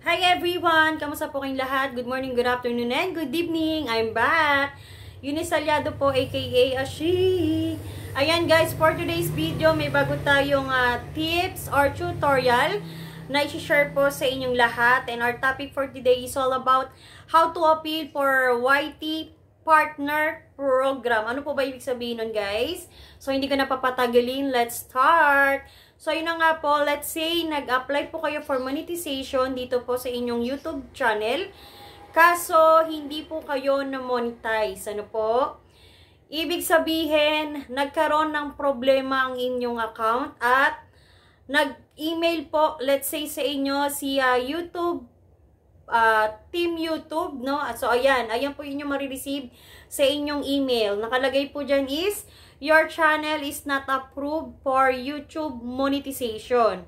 Hi everyone! Kamusta po kayong lahat? Good morning, good afternoon, and good evening! I'm back! Eunice Aliado po, aka Ashi! Ayan guys, for today's video, may bago tayong tips or tutorial na i-share po sa inyong lahat. And our topic for today is all about how to appeal for YT Partner Program. Ano po ba ibig sabihin nun guys? So, hindi ko na papatagalin. Let's start! So, yun na nga po, let's say, nag-apply po kayo for monetization dito po sa inyong YouTube channel. Kaso, hindi po kayo na-monetize. Ano po? Ibig sabihin, nagkaroon ng problema ang inyong account at nag-email po, let's say sa inyo, si YouTube, Team YouTube, no? So, ayan po inyong marireceive sa inyong email. Nakalagay po dyan is, your channel is not approved for YouTube monetization.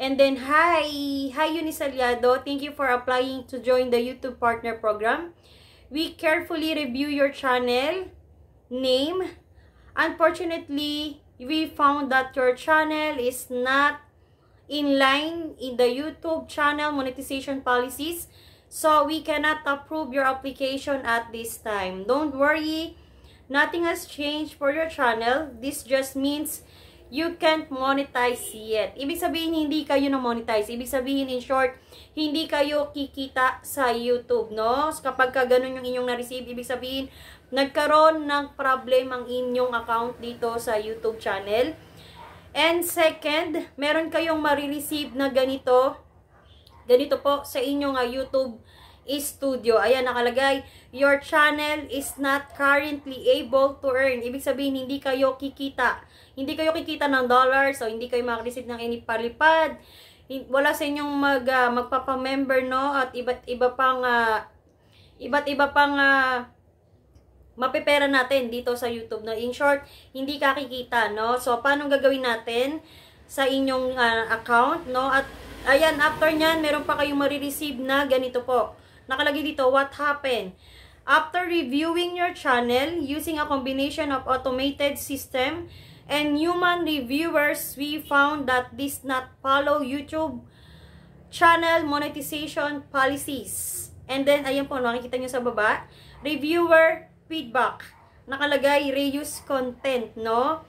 And then, hi Eunice Aliado. Thank you for applying to join the YouTube Partner Program. We carefully review your channel name. Unfortunately, we found that your channel is not in line in the YouTube channel monetization policies. So, we cannot approve your application at this time. Don't worry. Nothing has changed for your channel. This just means you can't monetize yet. Ibig sabihin, hindi kayo na-monetize. Ibig sabihin, in short, hindi kayo kikita sa YouTube, no? So, kapag ka ganun yung inyong na-receive, ibig sabihin, nagkaroon ng problem ang inyong account dito sa YouTube channel. And second, meron kayong marireceive na ganito po sa inyong YouTube Studio. Ayan, nakalagay, your channel is not currently able to earn. Ibig sabihin, hindi kayo kikita. Hindi kayo kikita ng dollars, so hindi kayo makareceive ng any palipad. Wala sa inyong magpapamember, no? At iba't iba pang mapipera natin dito sa YouTube, no? In short, hindi ka kikita, no? So, paano gagawin natin sa inyong account, no? At ayan, after nyan, meron pa kayong marireceive na ganito po. Nakalagay dito, what happened? After reviewing your channel using a combination of automated system and human reviewers, we found that this not follow YouTube channel monetization policies. And then, ayan po, makikita nyo sa baba, reviewer feedback. Nakalagay, reuse content, no?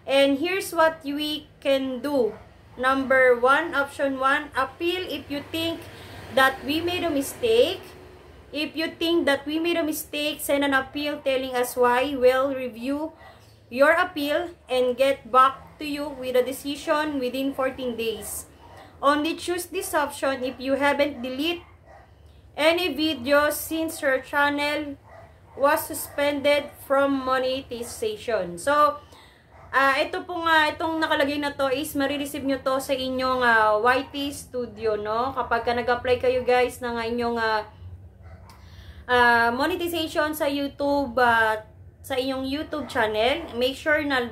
And here's what we can do. Number 1, option 1, appeal if you think that we made a mistake. If you think that we made a mistake, send an appeal telling us why. We'll review your appeal and get back to you with a decision within 14 days. Only choose this option if you haven't deleted any videos since your channel was suspended from monetization. So, ito po nga, itong nakalagay na to is marireceive nyo to sa inyong YT Studio, no? Kapag ka nag-apply kayo guys ng inyong monetization sa YouTube, sa inyong YouTube channel, make sure na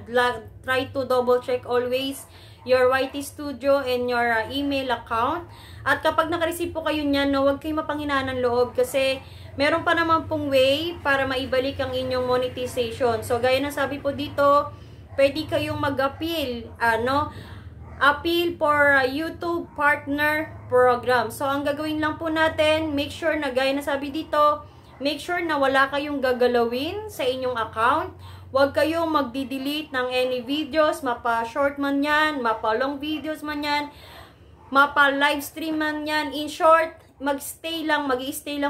try to double check always your YT Studio and your email account. At kapag naka-receive po kayo nyan, no, huwag kayo mapanghinaan ng loob kasi meron pa naman pong way para maibalik ang inyong monetization. So, gaya ng sabi po dito, pwede kayong mag-appeal, appeal for YouTube Partner Program. So, ang gagawin lang po natin, make sure na, gaya na sabi dito, make sure na wala kayong gagalawin sa inyong account. Huwag kayong magdi-delete ng any videos, mapa-short man yan, mapa-long videos man yan, mapa-livestream man yan. In short, mag-stay lang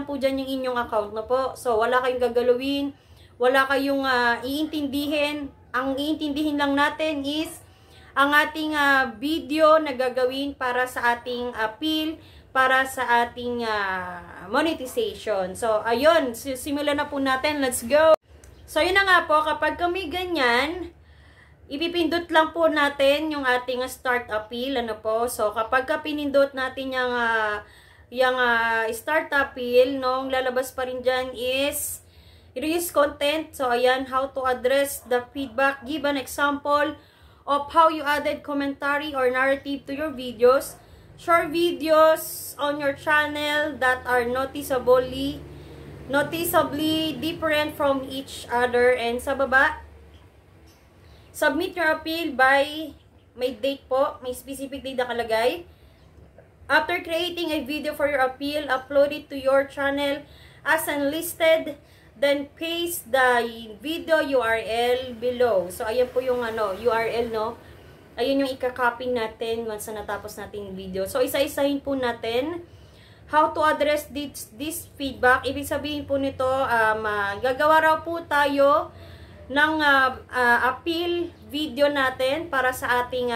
po dyan yung inyong account na po. So, wala kayong gagalawin, wala kayong iintindihin. Ang iintindihin lang natin is ang ating video na gagawin para sa ating appeal, para sa ating monetization. So, ayun, simulan na po natin. Let's go! So, yun na nga po, kapag kami ganyan, ipipindot lang po natin yung ating start appeal. Ano po? So, kapag pinindot natin yung start appeal, nung lalabas pa rin dyan is reuse content. So, ayan, how to address the feedback. Give an example of how you added commentary or narrative to your videos. Short videos on your channel that are noticeably different from each other. And sa baba, submit your appeal by, may date po, may specific date nakalagay. After creating a video for your appeal, upload it to your channel as unlisted. Then paste the video URL below. So, ayan po yung URL, no? Ayun yung ika-copy natin once na natapos natin yung video. So, isa-isahin po natin how to address this feedback. Ibig sabihin po nito, gagawa raw po tayo ng appeal video natin para sa ating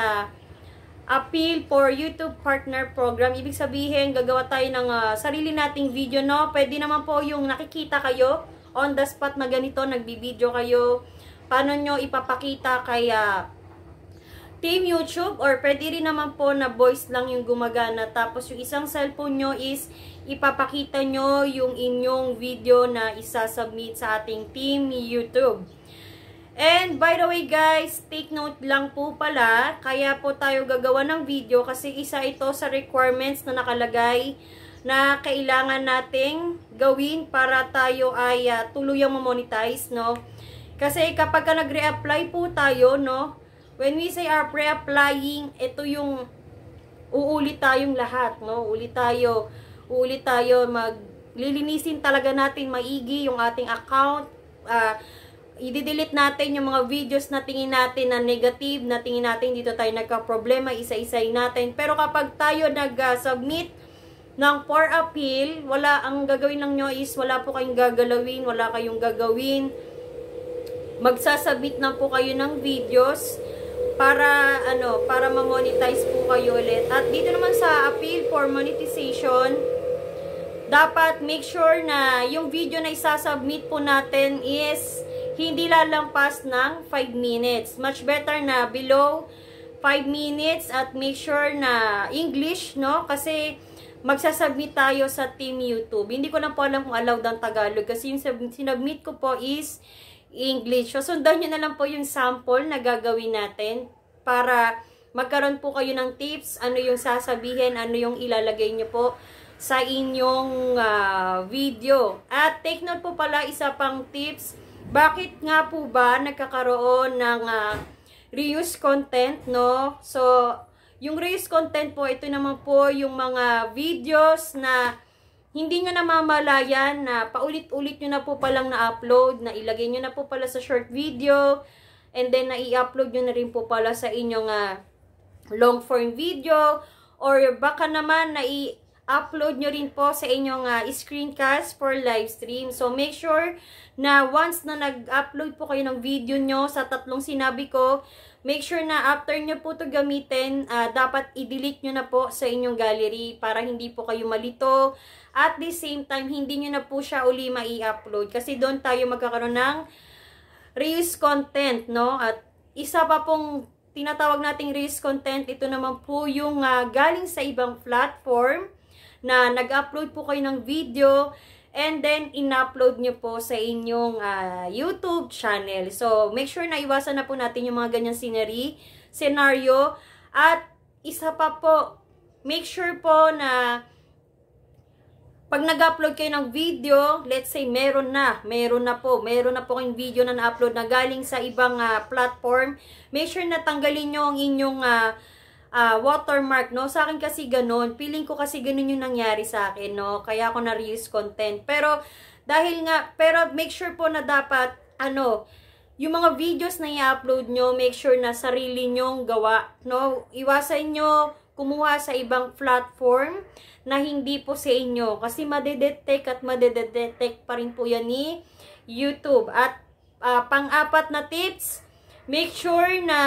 appeal for YouTube Partner Program. Ibig sabihin, gagawa tayo ng sarili nating video, no? Pwede naman po yung nakikita kayo on the spot na ganito, nagbibideo kayo. Paano nyo ipapakita kay Team YouTube, or pwede rin naman po na voice lang yung gumagana. Tapos yung isang cellphone nyo is ipapakita nyo yung inyong video na isasubmit sa ating Team YouTube. And by the way guys, take note lang po pala, kaya po tayo gagawa ng video kasi isa ito sa requirements na nakalagay na kailangan nating gawin para tayo ay tuluyang mamonetize, no? Kasi kapag nag-reapply po tayo, no? When we say are pre-applying, ito yung uulit tayong lahat, no? Uulit tayo, maglilinisin talaga natin maigi yung ating account. I-delete natin yung mga videos na tingin natin na negative, na tingin natin dito tayo nagka-problema, isa-isay natin. Pero kapag tayo nag-submit ng for appeal, ang gagawin lang nyo is wala po kayong gagalawin, wala kayong gagawin. Magsasubmit na po kayo ng videos para ma-monetize po kayo ulit. At dito naman sa appeal for monetization, dapat make sure na yung video na isasubmit po natin is hindi lalampas ng 5 minutes. Much better na below 5 minutes at make sure na English, no? Kasi magsasubmit tayo sa Team YouTube. Hindi ko na po alam kung allowed ang Tagalog kasi yung sinubmit ko po is English. So, sundan nyo na lang po yung sample na gagawin natin para magkaroon po kayo ng tips, ano yung sasabihin, ano yung ilalagay nyo po sa inyong video. At take note po pala, isa pang tips, bakit nga po ba nagkakaroon ng reuse content, no? So, yung reuse content po, ito naman po yung mga videos na hindi nyo namamalayan na paulit-ulit nyo na po palang na-upload, na ilagay nyo na po pala sa short video, and then na i-upload nyo na rin po pala sa inyong long form video, or baka naman na i-upload nyo rin po sa inyong screencast for live stream. So, make sure na once na nag-upload po kayo ng video nyo sa tatlong sinabi ko, make sure na after nyo po ito gamitin, dapat i-delete nyo na po sa inyong gallery para hindi po kayo malito. At the same time, hindi nyo na po siya uli mai-upload kasi doon tayo magkakaroon ng reuse content, no? At isa pa pong tinatawag nating reuse content, ito naman po yung galing sa ibang platform na nag-upload po kayo ng video and then in-upload nyo po sa inyong YouTube channel. So, make sure na iwasan na po natin yung mga ganyang scenario. At isa pa po, make sure po na pag nag-upload kayo ng video, let's say meron na po kayong video na na-upload na galing sa ibang platform, make sure na tanggalin nyo ang inyong watermark, no? Sa akin kasi ganun. Feeling ko kasi ganun yung nangyari sa akin, no? Kaya ako na-reuse content. Pero make sure po na dapat, yung mga videos na i-upload nyo, make sure na sarili nyong gawa, no? Iwasan nyo kumuha sa ibang platform na hindi po sa inyo. Kasi madedetect pa rin po yan ni YouTube. At pang-apat na tips, make sure na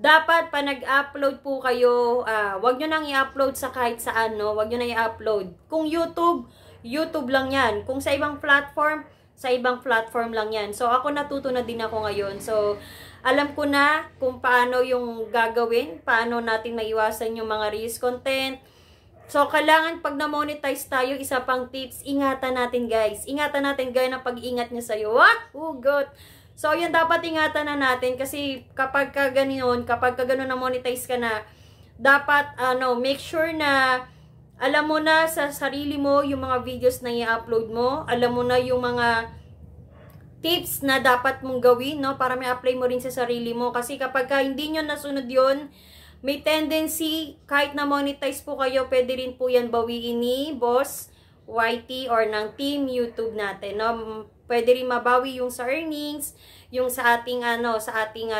dapat pa nag-upload po kayo, wag nyo nang i-upload sa kahit saan, no? Wag nyo nang i-upload. Kung YouTube lang yan. Kung sa ibang platform lang yan. So, ako natuto na din ako ngayon. So, alam ko na kung paano yung gagawin, paano natin maiwasan yung mga reuse content. So, kailangan pag na-monetize tayo, isa pang tips, ingatan natin guys. Ingatan natin gaya ng pag-ingat niya sa'yo. What? Hugot! So, yun dapat ingatan na natin kasi kapag ka ganun na monetize ka na, dapat, make sure na alam mo na sa sarili mo yung mga videos na i-upload mo. Alam mo na yung mga tips na dapat mong gawin, no? Para may apply mo rin sa sarili mo. Kasi kapag ka hindi nyo nasunod yun, may tendency, kahit na monetize po kayo, pwede rin po yan bawiin ni Boss YT or ng Team YouTube natin, no? Pwede rin mabawi yung sa earnings, yung sa ating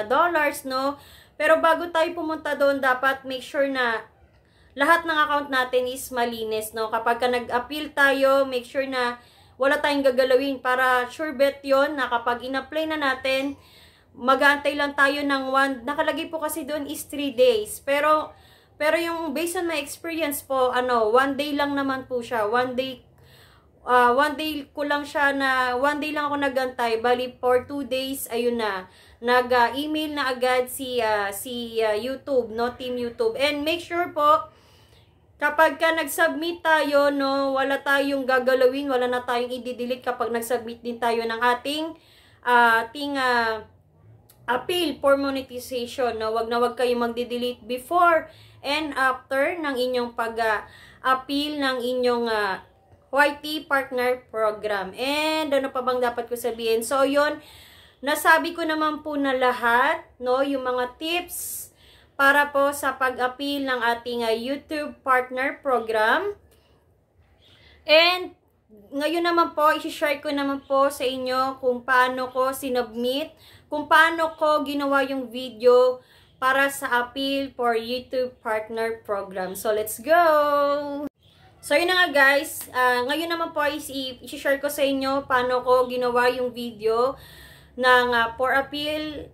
dollars, no? Pero bago tayo pumunta doon, dapat make sure na lahat ng account natin is malinis, no? Kapag nag-appeal tayo, make sure na wala tayong gagalawin para sure bet yon na kapag in-apply na natin, mag-aantay lang tayo ng nakalagay po kasi doon is 3 days. Pero yung based on my experience po, 1 day lang naman po siya. 1 day ko lang siya na, 1 day lang ako nagantay. Bali, for 2 days, ayun na. Nag-email na agad si YouTube, no? Team YouTube. And make sure po, kapag nag-submit tayo, no, wala tayong gagalawin, wala na tayong i-delete kapag nag-submit din tayo ng ating appeal for monetization, no. Wag na wag kayong magde-delete before and after ng inyong pag-appeal ng inyong YT partner program. And ano pa bang dapat ko sabihin? So, yun, nasabi ko naman po na lahat, no, yung mga tips para po sa pag-appeal ng ating YouTube partner program. And ngayon naman po, i-share ko naman po sa inyo kung paano ko sinubmit, kung paano ko ginawa yung video para sa appeal for YouTube partner program. So, let's go! So, yun na nga guys. Ngayon naman po, i-share ko sa inyo paano ko ginawa yung video ng for appeal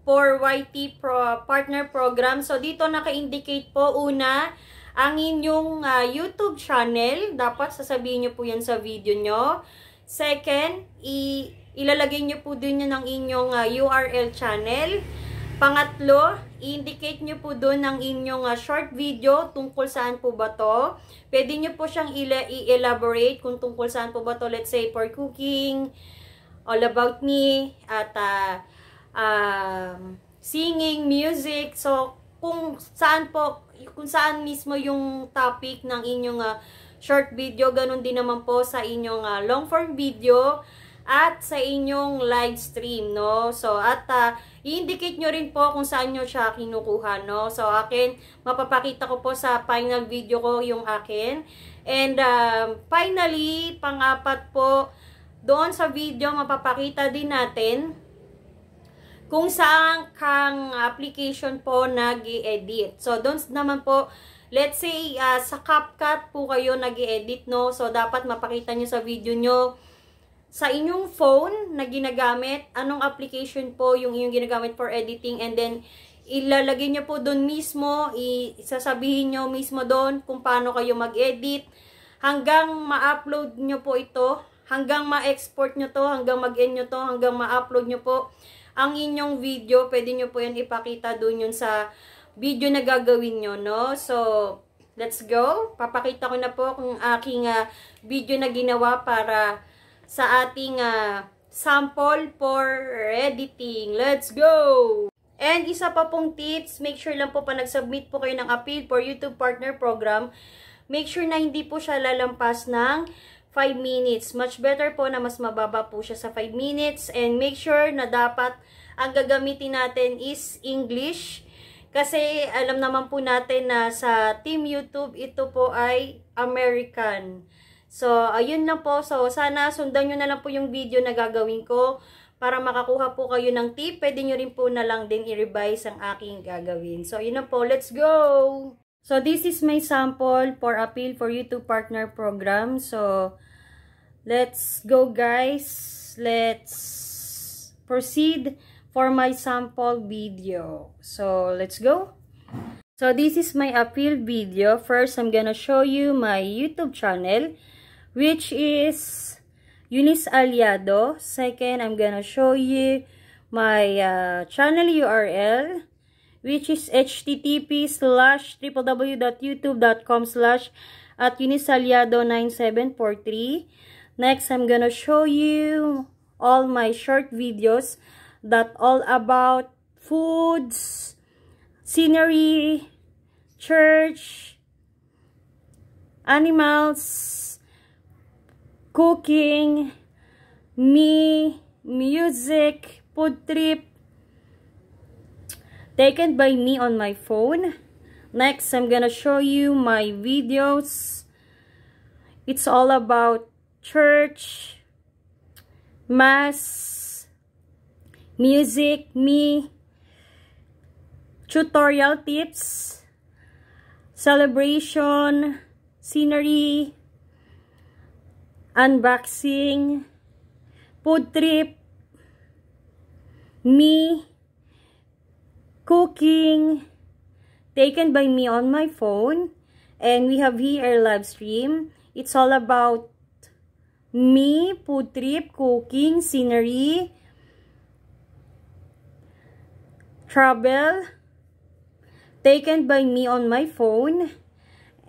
for YT partner program. So, dito naka-indicate po una ang inyong YouTube channel. Dapat sasabihin nyo po yan sa video nyo. Second, ilalagay nyo po din ng inyong URL channel. Pangatlo, i-indicate nyo po doon ang inyong short video tungkol saan po ba to. Pwede nyo po siyang i-elaborate kung tungkol saan po ba to. Let's say for cooking, all about me, at singing, music. So, kung saan mismo yung topic ng inyong short video, ganun din naman po sa inyong long form video at sa inyong live stream, no? So, at i-indicate nyo rin po kung saan nyo siya kinukuha, no? So, akin, mapapakita ko po sa final video ko yung akin. And, finally, pang-apat po, doon sa video, mapapakita din natin kung saan kang application po nag-i-edit. So, doon naman po, let's say, sa CapCut po kayo nag-i-edit, no? So, dapat mapakita nyo sa video nyo, sa inyong phone na ginagamit, anong application po yung inyong ginagamit for editing, and then, ilalagay nyo po doon mismo, isasabihin nyo mismo doon kung paano kayo mag-edit, hanggang ma-upload nyo po ito, hanggang ma-export nyo to, hanggang mag-end nyo to, hanggang ma-upload nyo po ang inyong video. Pwede nyo po yan ipakita doon yun sa video na gagawin nyo, no? So, let's go. Papakita ko na po kung aking video na ginawa para sa ating sample for editing. Let's go! And isa pa pong tips, make sure lang po pa nag-submit po kayo ng appeal for YouTube partner program, make sure na hindi po siya lalampas ng 5 minutes. Much better po na mas mababa po siya sa 5 minutes. And make sure na dapat ang gagamitin natin is English. Kasi alam naman po natin na sa Team YouTube, ito po ay American. So, ayun lang po. So, sana sundan nyo na lang po yung video na gagawin ko para makakuha po kayo ng tip. Pwede nyo rin po na lang din i-revise ang aking gagawin. So, yun na po. Let's go! So, this is my sample for appeal for YouTube partner program. So, let's go guys. Let's proceed for my sample video. So, let's go. So, this is my appeal video. First, I'm gonna show you my YouTube channel, which is Eunice Aliado. Second, I'm gonna show you my channel URL, which is http://www.youtube.com/@eunicealiado9743. Next, I'm gonna show you all my short videos that all about foods, scenery, church, animals, cooking, me, music, food trip, taken by me on my phone. Next, I'm gonna show you my videos. It's all about church, mass, music, me, tutorial tips, celebration, scenery, unboxing, food trip, me, cooking, taken by me on my phone, and we have here a live stream. It's all about me, food trip, cooking, scenery, travel, taken by me on my phone.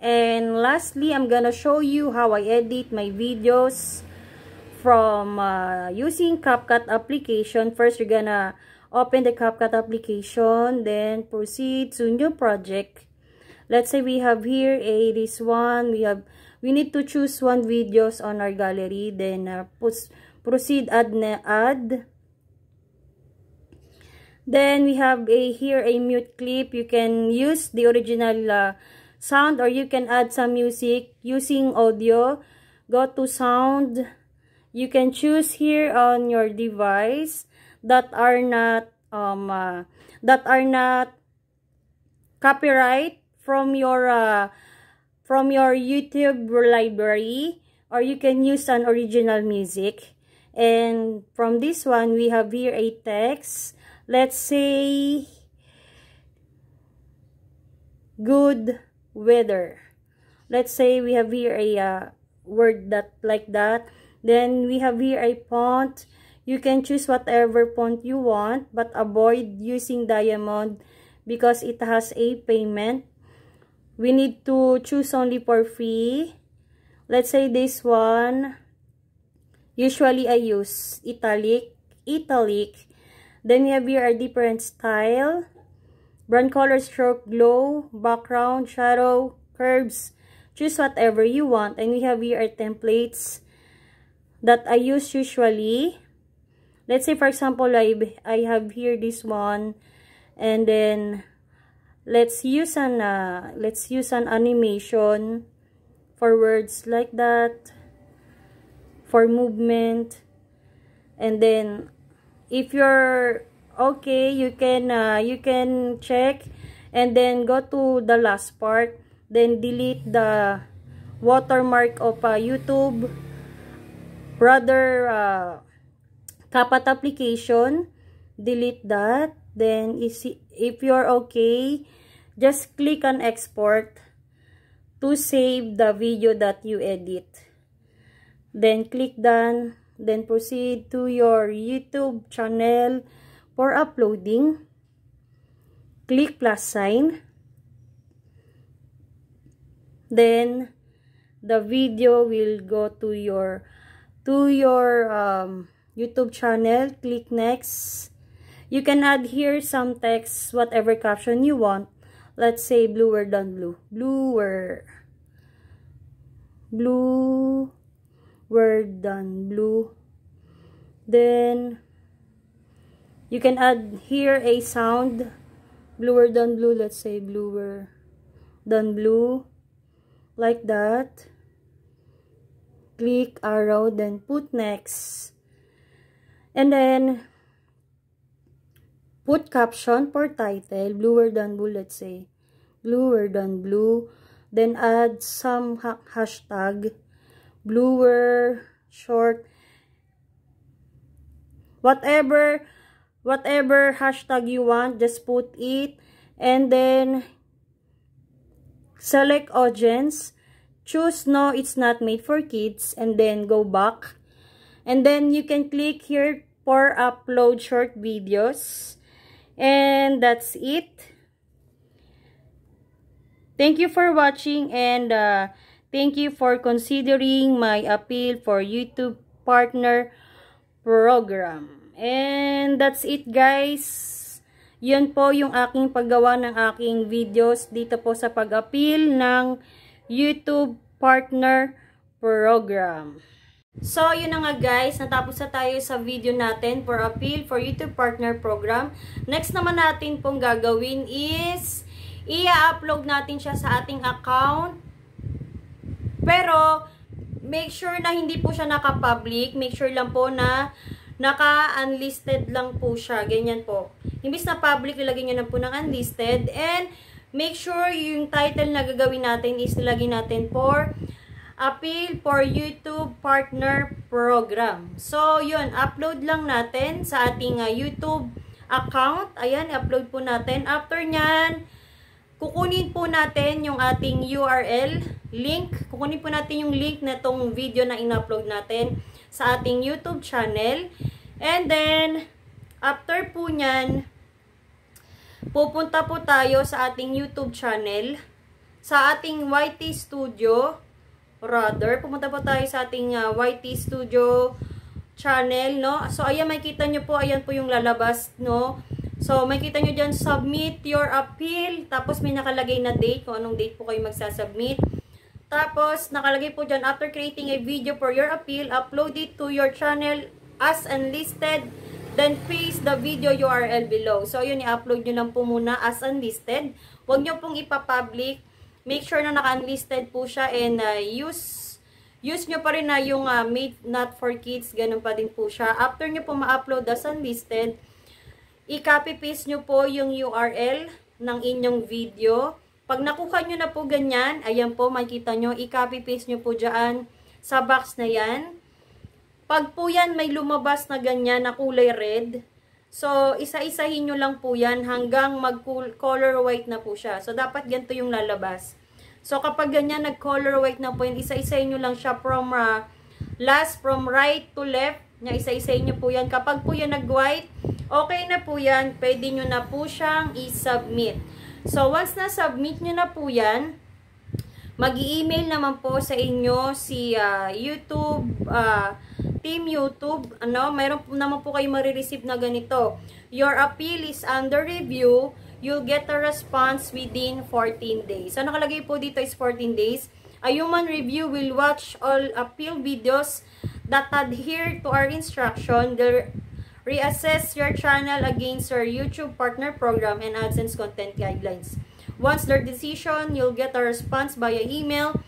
And lastly, I'm gonna show you how I edit my videos from using CapCut application. First, you're gonna open the CapCut application, then proceed to new project. Let's say we have here this one. We need to choose one videos on our gallery, then proceed add. Then we have here a mute clip. You can use the original sound, or you can add some music using audio. Go to sound. You can choose here on your device that are not copyright from your YouTube library, or you can use an original music. And from this one, we have here a text. Let's say good weather. Let's say we have here a word that like that. Then we have here a font. You can choose whatever font you want, but avoid using diamond because it has a payment. We need to choose only for free. Let's say this one. Usually I use italic. Then we have here a different style. Brand color, stroke, glow, background, shadow, curves. Choose whatever you want. And we have here our templates that I use usually. Let's say for example, I have here this one, and then let's use an animation for words like that, for movement. And then if you're okay, you can check and then go to the last part, then delete the watermark of YouTube, rather CapCut application, delete that. Then if you're okay, just click on export to save the video that you edit. Then click done. Then proceed to your YouTube channel for uploading. Click plus sign. Then the video will go to your YouTube channel. Click next. You can add here some text, whatever caption you want. Let's say bluer than blue. Bluer than blue. Then you can add here a sound. Bluer than blue. Let's say bluer than blue. Like that. Click arrow, then put next. And then put caption for title. Bluer than blue. Let's say bluer than blue. Then add some hashtag. Bluer, short, whatever hashtag you want, just put it. And then select audience, choose no, it's not made for kids, and then go back. And then you can click here for upload short videos. And that's it. Thank you for watching, and thank you for considering my appeal for YouTube partner program. And that's it, guys. Yun po yung aking paggawa ng aking videos dito po sa pag-appeal ng YouTube partner program. So, yun na nga guys, natapos na tayo sa video natin for appeal for YouTube partner program. Next naman natin pong gagawin is i-upload natin siya sa ating account. Pero, make sure na hindi po siya naka-public. Make sure lang po na naka-unlisted lang po siya. Ganyan po. Imbis na public, ilagay nyo na po ng unlisted. And, make sure yung title na gagawin natin is ilagay natin for Appeal for YouTube Partner Program. So, yun. Upload lang natin sa ating YouTube account. Ayan, upload po natin. After nyan, kukunin po natin yung ating URL link. Kukunin po natin yung link na tong video na in-upload natin sa ating YouTube channel. And then, after po nyan, pupunta po tayo sa ating YouTube channel, sa ating YT Studio. Pumunta po tayo sa ating YT Studio channel, no? So, ayan, makikita nyo po, ayan po yung lalabas, no? So, makikita nyo dyan, submit your appeal. Tapos, may nakalagay na date, kung anong date po kayo magsasubmit. Tapos, nakalagay po dyan, after creating a video for your appeal, upload it to your channel as unlisted. Then, paste the video URL below. So, yun, i-upload nyo lang po muna as unlisted. Huwag nyo pong ipapublic. Make sure na naka-unlisted po siya and use nyo pa rin na yung made not for kids. Ganun pa din po siya. After nyo po ma-upload as unlisted, i-copy-paste nyo po yung URL ng inyong video. Pag nakuha nyo na po ganyan, ayan po, makikita nyo, i-copy-paste nyo po dyan sa box na yan. Pag po yan may lumabas na ganyan na kulay red, so isa-isahin nyo lang po yan hanggang mag-color white na po siya. So dapat ganito yung lalabas. So kapag ganyan nag-color white na po yan, isa-isahin nyo lang siya from right to left. Isa-isahin nyo po yan. Kapag po yan nag-white, okay na po yan. Pwede nyo na po siyang i-submit. So once na submit nyo na po yan, mag-i-email naman po sa inyo si YouTube, Team YouTube, mayroon naman po kayo marireceive na ganito. Your appeal is under review. You'll get a response within 14 days. So, nakalagay po dito is 14 days. A human review will watch all appeal videos that adhere to our instruction. They'll reassess your channel against your YouTube partner program and AdSense content guidelines. Once their decision, you'll get a response via email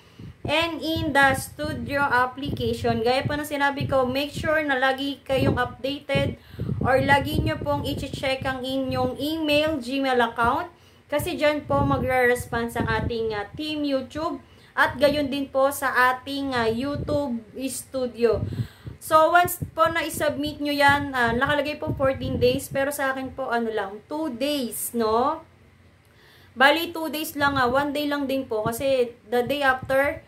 and in the studio application. Gaya po na sinabi ko, make sure na lagi kayong updated or lagi nyo pong i-check ang inyong email, Gmail account. Kasi dyan po magre-response ang ating Team YouTube at gayon din po sa ating YouTube Studio. So, once po na i-submit nyo yan, nakalagay po 14 days, pero sa akin po, 2 days, no? Bali, 2 days lang, 1 day lang din po, kasi the day after,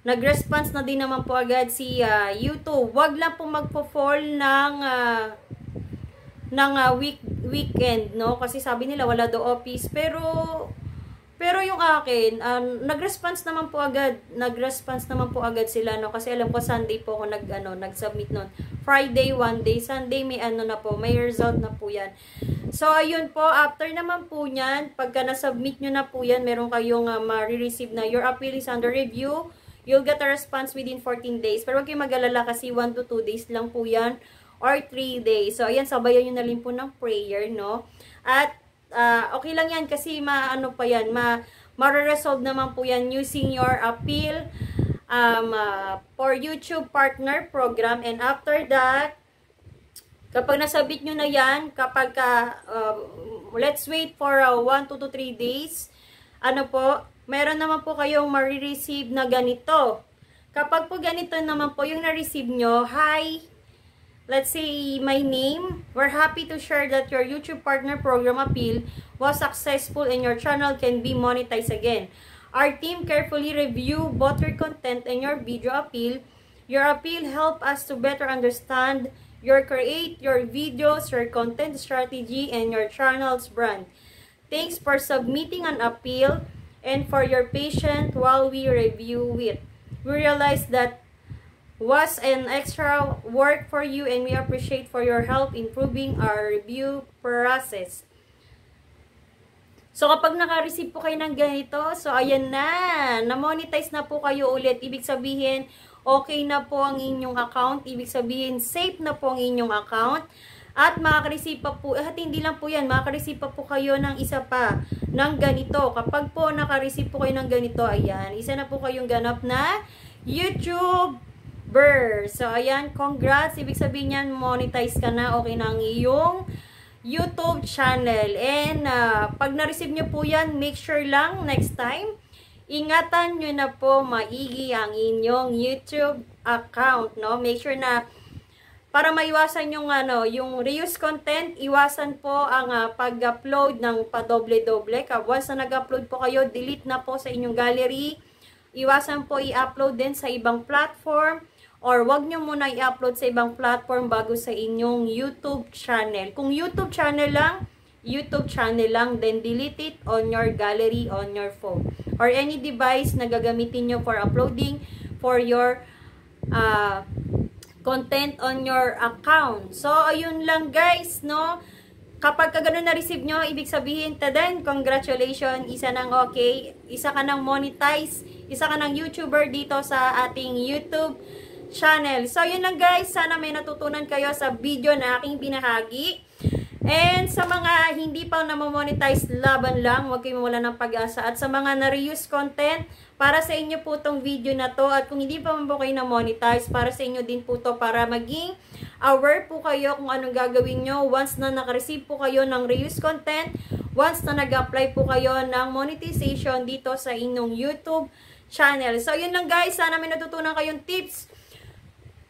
nag-response na din naman po agad si YouTube. Wag lang po magpo-fall ng weekend, no? Kasi sabi nila, wala do office, pero yung akin, nag-response naman po agad. Nag-response naman po agad sila, no? Kasi alam ko Sunday po ako nag-submit noon. Friday, 1 day. Sunday may na po, may result na po yan. So, ayun po, after naman po yan, pagka na-submit nyo na po yan, meron kayong ma-receive na your appeal is under review. You'll get a response within 14 days. Pero huwag kayong mag-alala kasi 1 to 2 days lang po yan or 3 days. So, ayan, sabayan nyo na rin po ng prayer, no? At, okay lang yan kasi ma-resolve naman po yan using your appeal for YouTube Partner Program. And after that, kapag nasabit nyo na yan, kapag let's wait for 1 to 3 days, meron naman po kayong marireceive na ganito. Kapag po ganito naman po yung na-receive nyo, hi, let's say my name, we're happy to share that your YouTube Partner Program appeal was successful and your channel can be monetized again. Our team carefully review both your content and your video appeal. Your appeal help us to better understand your videos, your content strategy, and your channel's brand. Thanks for submitting an appeal and for your patience while we review it. We realize that was an extra work for you and we appreciate for your help improving our review process. So, kapag naka-receive po kayo ng ganito, so, ayan na-monetize na po kayo ulit. Ibig sabihin, okay na po ang inyong account. Ibig sabihin, safe na po ang inyong account. At makaka-receive pa po, at hindi lang po yan, makaka-receive pa po kayo ng isa pa ng ganito. Kapag po naka-receive po kayo ng ganito, ayan, isa na po kayong ganap na YouTuber. So, ayan, congrats. Ibig sabihin yan, monetize ka na, okay na ang iyong YouTube channel. And, pag na-receive nyo po yan, make sure lang, next time, ingatan nyo na po maigi ang inyong YouTube account, no? Make sure na para maiwasan yung yung reuse content, iwasan po ang pag-upload ng padoble-doble. Once na nag-upload po kayo, delete na po sa inyong gallery. Iwasan po i-upload din sa ibang platform or wag nyo muna i-upload sa ibang platform bago sa inyong YouTube channel. Kung YouTube channel lang, then delete it on your gallery on your phone or any device na gagamitin nyo for uploading for your content on your account. So, ayun lang guys, no? Kapag ganun na-receive nyo, ibig sabihin, tadan, congratulations, isa nang okay, isa ka nang monetize, isa ka nang YouTuber dito sa ating YouTube channel. So, yun lang guys, sana may natutunan kayo sa video na aking binahagi. And sa mga hindi pa na-monetize, laban lang, huwag kayong mawala ng pag-asa. At sa mga na-reuse content, para sa inyo po tong video na to. At kung hindi pa man po kayo na-monetize, para sa inyo din po to para maging aware po kayo kung anong gagawin nyo once na naka-receive po kayo ng reuse content, once na nag-apply po kayo ng monetization dito sa inyong YouTube channel. So, yun lang guys. Sana may natutunan kayong tips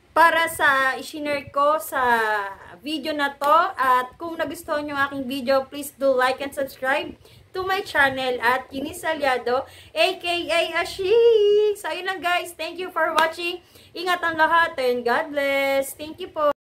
para sa i-share ko sa video na to. At kung nagustuhan nyo aking video, please do like and subscribe to my channel at Eunice Aliado, aka Ashik. So, ayun lang guys. Thank you for watching. Ingat ang lahat and God bless. Thank you po.